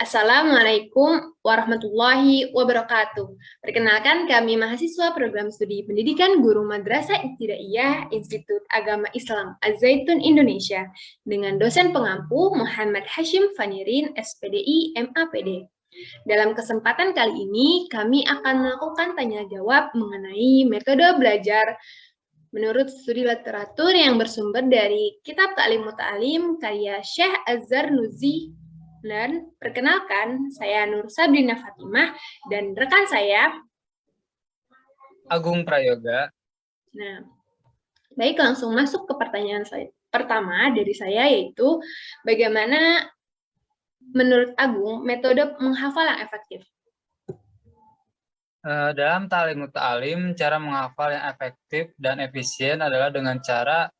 Assalamualaikum warahmatullahi wabarakatuh. Perkenalkan, kami mahasiswa program studi pendidikan guru Madrasah Ibtidaiyah Institut Agama Islam Az-Zaitun Indonesia dengan dosen pengampu Muhammad Hashim Fanirin, SPDI, MAPD. Dalam kesempatan kali ini, kami akan melakukan tanya jawab mengenai metode belajar menurut studi literatur yang bersumber dari Kitab Ta'lim Muta'alim karya Syekh Azhar Nuzi. Dan perkenalkan, saya Nur Sabrina Fatimah dan rekan saya Agung Prayoga. Nah, baik, langsung masuk ke pertanyaan saya. Pertama dari saya yaitu bagaimana menurut Agung metode menghafal yang efektif? Dalam Ta'lim Muta'alim, cara menghafal yang efektif dan efisien adalah dengan cara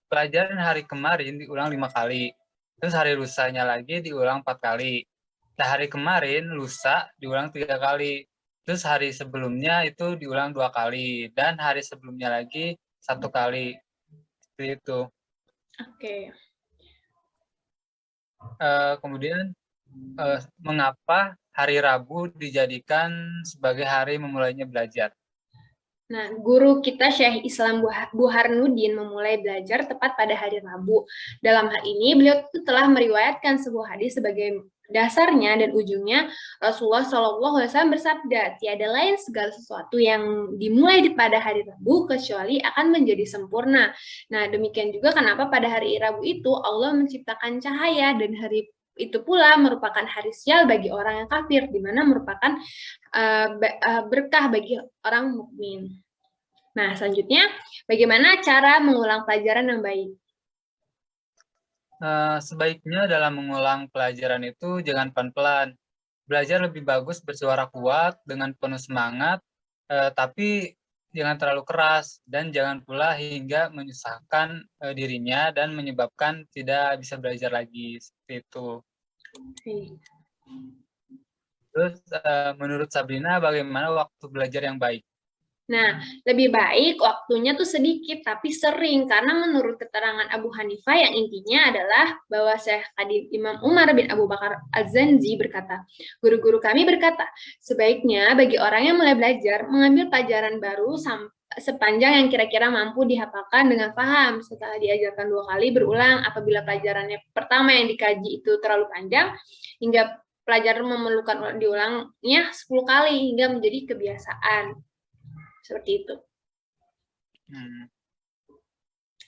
pelajaran hari kemarin diulang 5 kali. Terus hari lusanya lagi diulang 4 kali. Nah, hari kemarin, lusa diulang 3 kali. Terus hari sebelumnya itu diulang 2 kali. Dan hari sebelumnya lagi 1 kali. Seperti itu. Oke. Kemudian, mengapa hari Rabu dijadikan sebagai hari memulainya belajar? Nah, guru kita Syekh Islam Burhanuddin memulai belajar tepat pada hari Rabu. Dalam hal ini, beliau telah meriwayatkan sebuah hadis sebagai dasarnya dan ujungnya Rasulullah SAW bersabda, tiada lain segala sesuatu yang dimulai pada hari Rabu kecuali akan menjadi sempurna. Nah, demikian juga kenapa pada hari Rabu itu Allah menciptakan cahaya dan hari itu pula merupakan hari sial bagi orang yang kafir, di mana merupakan berkah bagi orang mukmin. Nah, selanjutnya, bagaimana cara mengulang pelajaran yang baik? Sebaiknya dalam mengulang pelajaran itu jangan pelan-pelan. Belajar lebih bagus bersuara kuat dengan penuh semangat, tapi jangan terlalu keras dan jangan pula hingga menyusahkan dirinya dan menyebabkan tidak bisa belajar lagi seperti itu. Terus menurut Sabrina bagaimana waktu belajar yang baik? Nah, lebih baik waktunya tuh sedikit tapi sering, karena menurut keterangan Abu Hanifah yang intinya adalah bahwa Syekh Qadim Imam Umar bin Abu Bakar Az-Zanji berkata, guru-guru kami berkata, sebaiknya bagi orang yang mulai belajar mengambil pelajaran baru sepanjang yang kira-kira mampu dihafalkan dengan paham. Setelah diajarkan 2 kali berulang, apabila pelajarannya pertama yang dikaji itu terlalu panjang, hingga pelajaran memerlukan diulangnya 10 kali hingga menjadi kebiasaan. Seperti itu.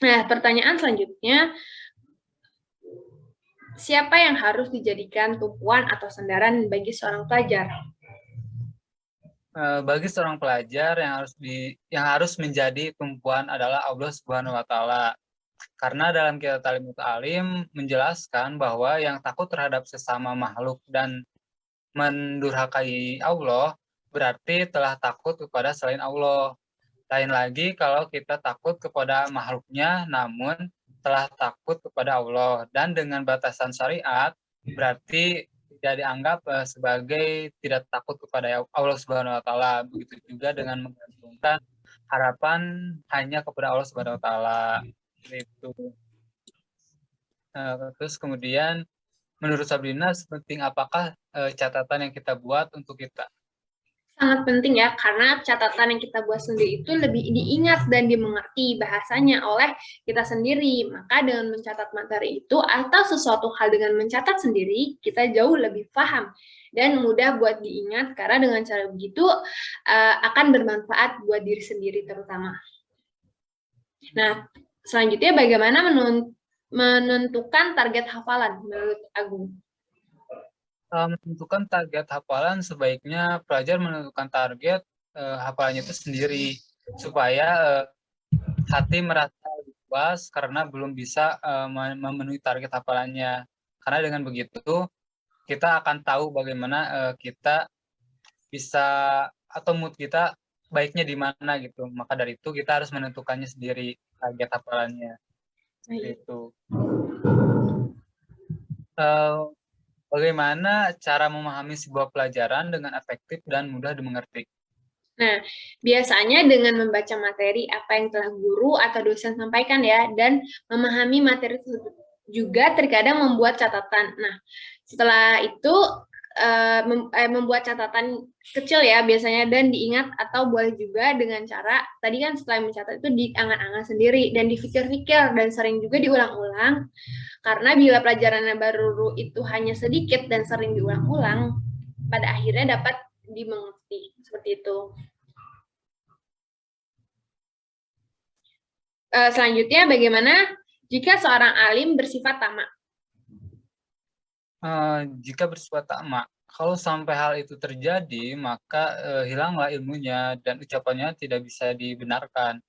Nah, pertanyaan selanjutnya, siapa yang harus dijadikan tumpuan atau sandaran bagi seorang pelajar? Bagi seorang pelajar yang harus menjadi tumpuan adalah Allah Subhanahu wa Ta'ala. Karena dalam Kitab Ta'lim Muta'alim menjelaskan bahwa yang takut terhadap sesama makhluk dan mendurhakai Allah berarti telah takut kepada selain Allah. Lain lagi kalau kita takut kepada makhluknya namun telah takut kepada Allah. Dan dengan batasan syariat berarti tidak dianggap sebagai tidak takut kepada Allah Subhanahu wa Ta'ala. Begitu juga dengan menggantungkan harapan hanya kepada Allah Subhanahu wa Ta'ala. Itu. Terus kemudian menurut Sabrina, sepenting apakah catatan yang kita buat untuk kita? Sangat penting ya, karena catatan yang kita buat sendiri itu lebih diingat dan dimengerti bahasanya oleh kita sendiri. Maka dengan mencatat materi itu atau sesuatu hal dengan mencatat sendiri, kita jauh lebih paham dan mudah buat diingat, karena dengan cara begitu akan bermanfaat buat diri sendiri terutama. Nah, selanjutnya bagaimana menentukan target hafalan menurut Agung? Menentukan target hafalan, sebaiknya pelajar menentukan target hafalannya itu sendiri supaya hati merasa lebih puas karena belum bisa memenuhi target hafalannya. Karena dengan begitu kita akan tahu bagaimana kita bisa atau mood kita baiknya di mana gitu. Maka dari itu kita harus menentukannya sendiri target hafalannya. Itu. Bagaimana cara memahami sebuah pelajaran dengan efektif dan mudah dimengerti? Nah, biasanya dengan membaca materi apa yang telah guru atau dosen sampaikan ya, dan memahami materi juga terkadang membuat catatan. Nah, setelah itu membuat catatan kecil ya biasanya dan diingat, atau boleh juga dengan cara tadi kan setelah mencatat itu diangan-angan sendiri dan dipikir-pikir dan sering juga diulang-ulang, karena bila pelajarannya baru itu hanya sedikit dan sering diulang-ulang, pada akhirnya dapat dimengerti seperti itu. Selanjutnya, bagaimana jika seorang alim bersifat tamak? Jika bersifat tamak, kalau sampai hal itu terjadi, maka hilanglah ilmunya dan ucapannya tidak bisa dibenarkan.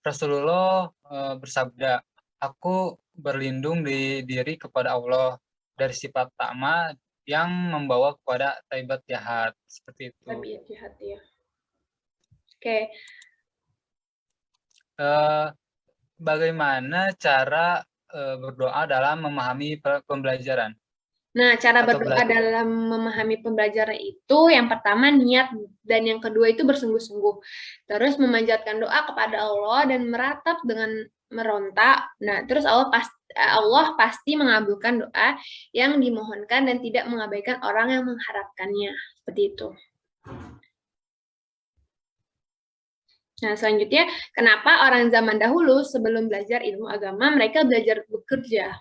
Rasulullah bersabda, "Aku berlindung di diri kepada Allah dari sifat tamak yang membawa kepada taibat jahat." Seperti itu. Taibat jahat ya. Oke. Bagaimana cara berdoa dalam memahami pembelajaran? Nah, cara Atau berdoa dalam memahami pembelajaran itu yang pertama niat, dan yang kedua itu bersungguh-sungguh. Terus memanjatkan doa kepada Allah dan meratap dengan meronta. Nah, terus Allah pasti mengabulkan doa yang dimohonkan dan tidak mengabaikan orang yang mengharapkannya. Seperti itu. Nah, selanjutnya, kenapa orang zaman dahulu sebelum belajar ilmu agama, mereka belajar bekerja?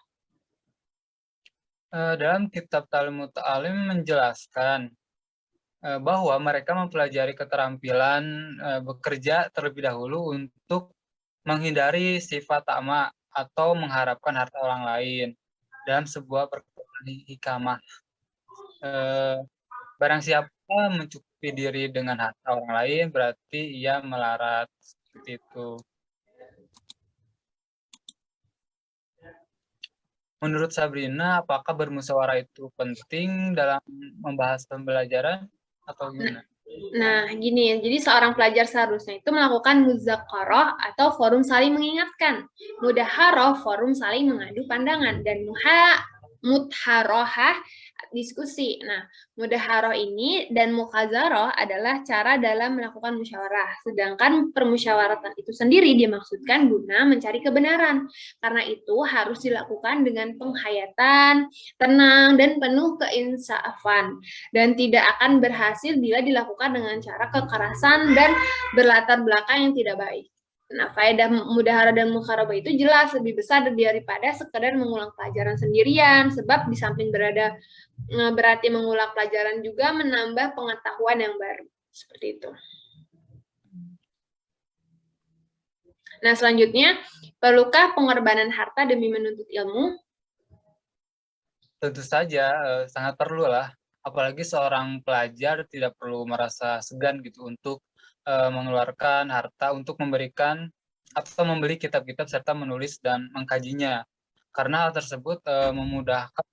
Dalam kitab Talmud Ta'alim menjelaskan bahwa mereka mempelajari keterampilan bekerja terlebih dahulu untuk menghindari sifat tamak atau mengharapkan harta orang lain dalam sebuah perkataan hikmah. Barang siapa mencukupi diri dengan harta orang lain, berarti ia melarat. Seperti itu. Menurut Sabrina, apakah bermusyawarah itu penting dalam membahas pembelajaran atau gimana? Nah, gini ya, jadi seorang pelajar seharusnya itu melakukan muzakarah atau forum saling mengingatkan, mudaharoh forum saling mengadu pandangan, dan mudharohah diskusi. Nah, mudaharoh ini dan mukazaroh adalah cara dalam melakukan musyawarah, sedangkan permusyawaratan itu sendiri dimaksudkan guna mencari kebenaran. Karena itu harus dilakukan dengan penghayatan, tenang, dan penuh keinsafan, dan tidak akan berhasil bila dilakukan dengan cara kekerasan dan berlatar belakang yang tidak baik. Nah, faedah mudahara dan mukharabah itu jelas lebih besar daripada sekadar mengulang pelajaran sendirian, sebab di samping berarti mengulang pelajaran juga menambah pengetahuan yang baru. Seperti itu. Nah, selanjutnya, perlukah pengorbanan harta demi menuntut ilmu? Tentu saja, sangat perlu lah. Apalagi seorang pelajar tidak perlu merasa segan gitu untuk mengeluarkan harta untuk memberikan atau membeli kitab-kitab serta menulis dan mengkajinya. Karena hal tersebut memudahkan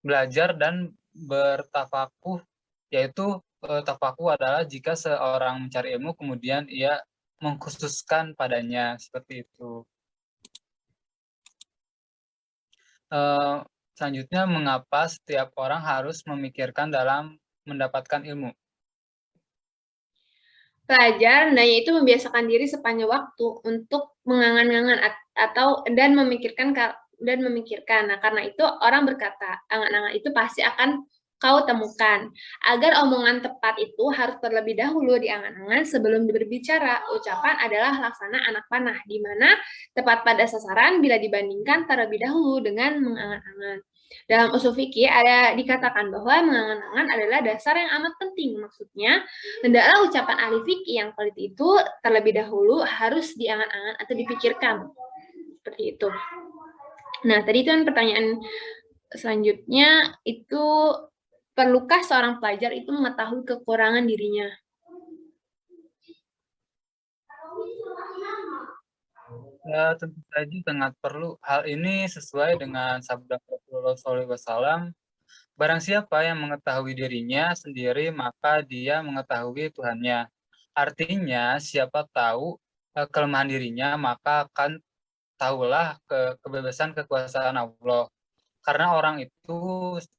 belajar dan bertafakuh, yaitu tafakuh adalah jika seorang mencari ilmu kemudian ia mengkhususkan padanya, seperti itu. Selanjutnya, mengapa setiap orang harus memikirkan dalam mendapatkan ilmu? Pelajar hendaknya itu membiasakan diri sepanjang waktu untuk mengangan-angan dan memikirkan. Nah, karena itu orang berkata, angan-angan itu pasti akan kau temukan. Agar omongan tepat itu harus terlebih dahulu diangan-angan sebelum berbicara. Ucapan adalah laksana anak panah, di mana tepat pada sasaran bila dibandingkan terlebih dahulu dengan mengangan-angan. Dalam usul fikih ada dikatakan bahwa mengangan-angan adalah dasar yang amat penting. Maksudnya, hendaklah ucapan ahli fikih yang valid itu terlebih dahulu harus diangan-angan atau dipikirkan. Seperti itu. Nah, tadi itu kan pertanyaan selanjutnya itu, perlukah seorang pelajar itu mengetahui kekurangan dirinya? Ya, tentu saja sangat perlu. Hal ini sesuai dengan sabda Rasulullah SAW. Barang siapa yang mengetahui dirinya sendiri, maka dia mengetahui Tuhannya. Artinya, siapa tahu kelemahan dirinya, maka akan tahulah kebebasan kekuasaan Allah. Karena orang itu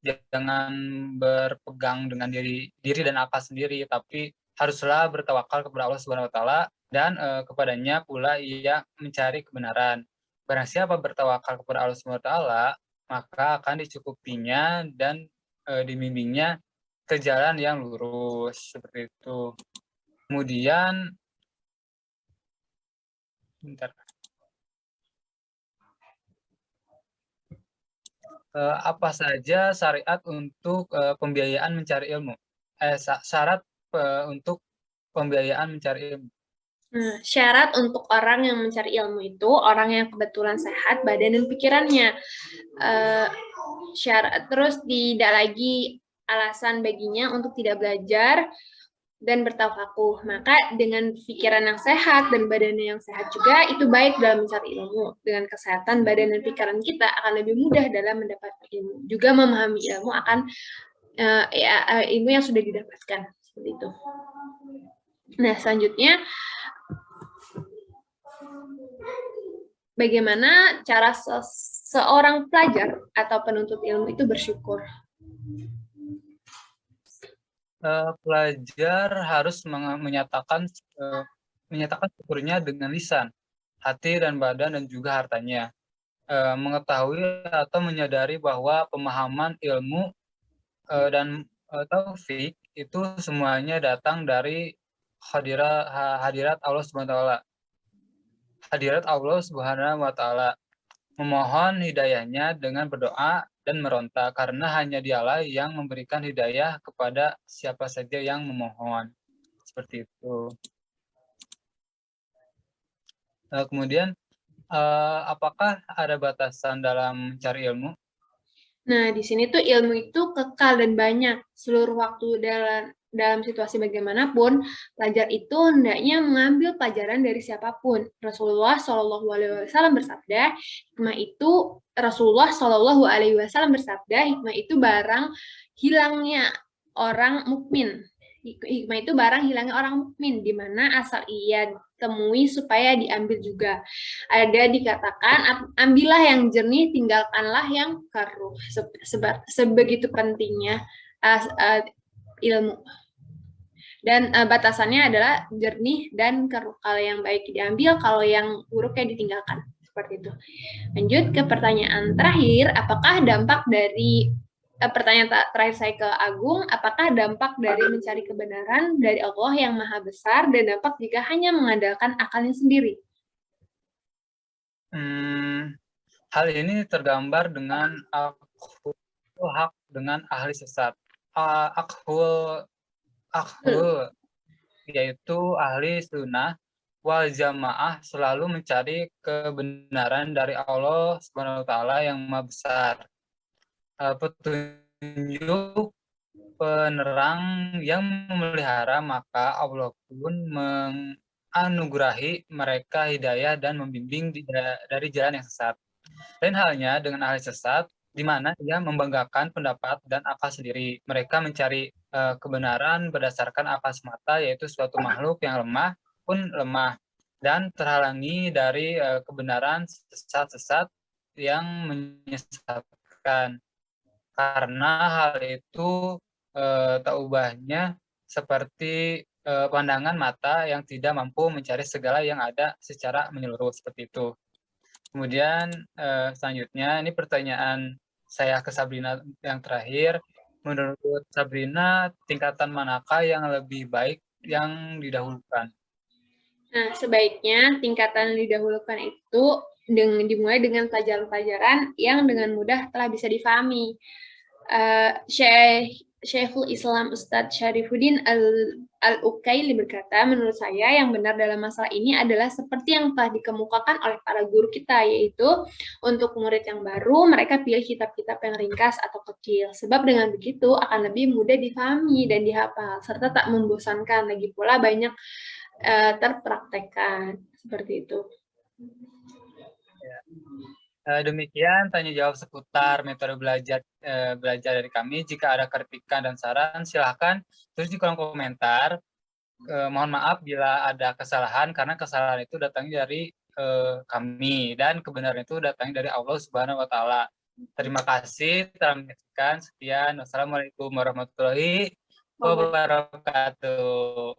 jangan berpegang dengan diri dan akal sendiri, tapi haruslah bertawakal kepada Allah Subhanahu wa taala dan kepadanya pula ia mencari kebenaran. Barang siapa bertawakal kepada Allah Subhanahu wa taala, maka akan dicukupinya dan dibimbingnya ke jalan yang lurus, seperti itu. Kemudian bentar. Apa saja syariat untuk pembiayaan mencari ilmu? Syarat untuk pembiayaan mencari ilmu. Nah, syarat untuk orang yang mencari ilmu itu orang yang kebetulan sehat badan dan pikirannya. Syarat terus tidak lagi alasan baginya untuk tidak belajar dan bertafakuh. Maka dengan pikiran yang sehat dan badannya yang sehat juga itu baik dalam mencari ilmu. Dengan kesehatan badan dan pikiran kita akan lebih mudah dalam mendapatkan ilmu. Juga memahami ilmu akan ilmu yang sudah didapatkan seperti itu. Nah, selanjutnya bagaimana cara seorang pelajar atau penuntut ilmu itu bersyukur? Pelajar harus menyatakan syukurnya dengan lisan, hati dan badan dan juga hartanya. Mengetahui atau menyadari bahwa pemahaman ilmu dan taufik itu semuanya datang dari hadirat Allah Subhanahu wa taala. Hadirat Allah Subhanahu wa taala. Memohon hidayahnya dengan berdoa dan meronta, karena hanya dialah yang memberikan hidayah kepada siapa saja yang memohon. Seperti itu. Kemudian, apakah ada batasan dalam mencari ilmu? Nah, di sini tuh ilmu itu kekal dan banyak. Seluruh waktu dalam situasi bagaimanapun, pelajar itu hendaknya mengambil pelajaran dari siapapun. Rasulullah Shallallahu Alaihi Wasallam bersabda, hikmah itu Rasulullah Shallallahu Alaihi Wasallam bersabda, hikmah itu barang hilangnya orang mukmin. Hikmah itu barang hilangnya orang mukmin, di mana asal ia temui supaya diambil juga. Ada dikatakan, ambillah yang jernih, tinggalkanlah yang keruh. Sebegitu pentingnya ilmu. Dan batasannya adalah jernih dan keruh. Kalau yang baik diambil, kalau yang buruknya ditinggalkan. Seperti itu. Lanjut ke pertanyaan terakhir, apakah dampak dari pertanyaan terakhir saya ke Agung, apakah dampak dari mencari kebenaran dari Allah yang maha besar dan dampak jika hanya mengandalkan akalnya sendiri? Hal ini tergambar dengan akhul hak dengan ahli sesat. Akhul yaitu ahli sunnah wal jamaah selalu mencari kebenaran dari Allah Subhanahu wa taala yang maha besar. Petunjuk penerang yang memelihara, maka Allah pun menganugerahi mereka hidayah dan membimbing dari jalan yang sesat. Lain halnya dengan ahli sesat, di mana ia membanggakan pendapat dan akal sendiri. Mereka mencari kebenaran berdasarkan akal semata, yaitu suatu makhluk yang lemah pun lemah dan terhalangi dari kebenaran sesat-sesat yang menyesatkan. Karena hal itu tak ubahnya seperti pandangan mata yang tidak mampu mencari segala yang ada secara menyeluruh, seperti itu. Kemudian selanjutnya ini pertanyaan saya ke Sabrina yang terakhir. Menurut Sabrina, tingkatan manakah yang lebih baik yang didahulukan? Nah, sebaiknya tingkatan didahulukan itu dimulai dengan pelajaran-pelajaran yang dengan mudah telah bisa difahami. Syekhul Islam Ustadz Syarifuddin Al-Ukaili berkata, menurut saya yang benar dalam masalah ini adalah seperti yang telah dikemukakan oleh para guru kita, yaitu untuk murid yang baru, mereka pilih kitab-kitab yang ringkas atau kecil. Sebab dengan begitu akan lebih mudah difahami dan dihafal, serta tak membosankan. Lagi pula banyak terpraktekkan. Seperti itu. Demikian tanya jawab seputar metode belajar dari kami. Jika ada kritikan dan saran, silahkan tulis di kolom komentar. Mohon maaf bila ada kesalahan, karena kesalahan itu datangnya dari kami dan kebenaran itu datangnya dari Allah Subhanahu wa taala. Terima kasih telah menyaksikan. Sekian. Wassalamualaikum warahmatullahi wabarakatuh.